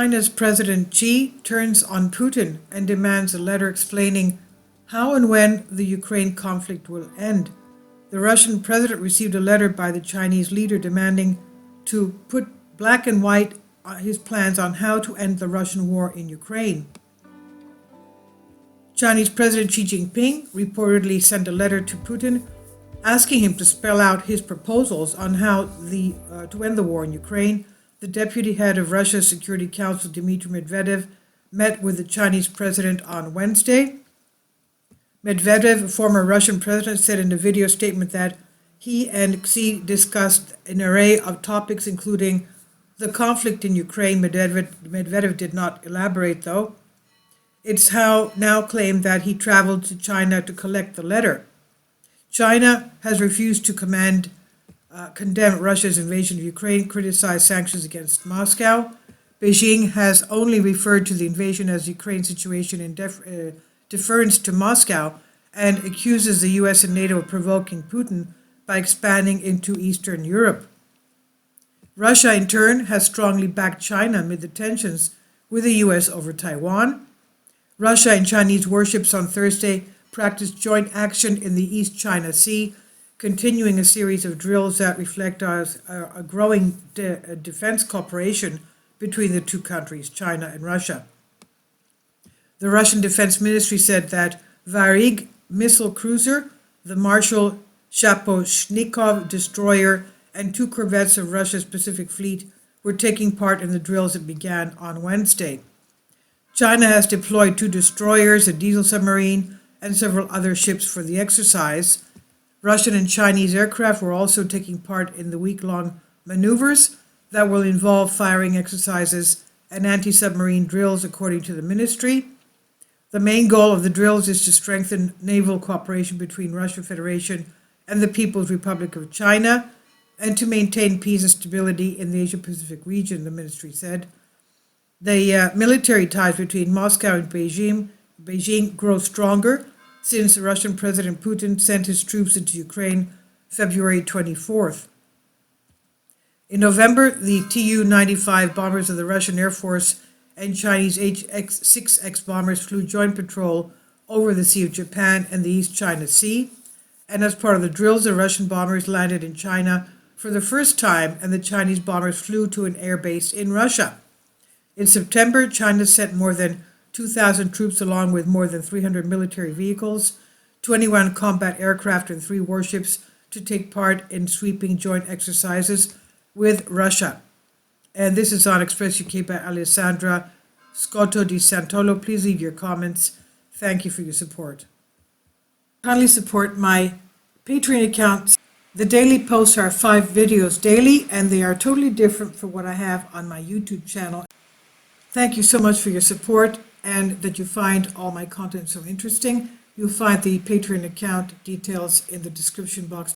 China's President Xi turns on Putin and demands a letter explaining how and when the Ukraine conflict will end. The Russian president received a letter by the Chinese leader demanding to put black and white his plans on how to end the Russian war in Ukraine. Chinese President Xi Jinping reportedly sent a letter to Putin asking him to spell out his proposals on how to end the war in Ukraine. The deputy head of Russia's Security Council, Dmitry Medvedev, met with the Chinese president on Wednesday. Medvedev, a former Russian president, said in a video statement that he and Xi discussed an array of topics, including the conflict in Ukraine. Medvedev did not elaborate, though. It's now claimed that he traveled to China to collect the letter. China has refused to condemn Russia's invasion of Ukraine, criticized sanctions against Moscow. Beijing has only referred to the invasion as Ukraine's situation in deference to Moscow and accuses the US and NATO of provoking Putin by expanding into Eastern Europe. Russia, in turn, has strongly backed China amid the tensions with the US over Taiwan. Russia and Chinese warships on Thursday practiced joint action in the East China Sea, continuing a series of drills that reflect a growing defense cooperation between the two countries, China and Russia. The Russian Defense Ministry said that Varig missile cruiser, the Marshal Shaposhnikov destroyer, and 2 corvettes of Russia's Pacific Fleet were taking part in the drills that began on Wednesday. China has deployed 2 destroyers, a diesel submarine, and several other ships for the exercise. Russian and Chinese aircraft were also taking part in the week-long maneuvers that will involve firing exercises and anti-submarine drills, according to the ministry. The main goal of the drills is to strengthen naval cooperation between Russian Federation and the People's Republic of China and to maintain peace and stability in the Asia-Pacific region, the ministry said. The military ties between Moscow and Beijing grow stronger since Russian President Putin sent his troops into Ukraine February 24th. In November, the Tu-95 bombers of the Russian Air Force and Chinese HX-6X bombers flew joint patrol over the Sea of Japan and the East China Sea. And as part of the drills, the Russian bombers landed in China for the first time, and the Chinese bombers flew to an air base in Russia. In September, China sent more than 2,000 troops along with more than 300 military vehicles, 21 combat aircraft and 3 warships to take part in sweeping joint exercises with Russia. And this is on Express UK by Alessandra Scotto di Santolo. Please leave your comments. Thank you for your support. Kindly support my Patreon account. The daily posts are 5 videos daily, and they are totally different from what I have on my YouTube channel. Thank you so much for your support and that you find all my content so interesting. You'll find the Patreon account details in the description box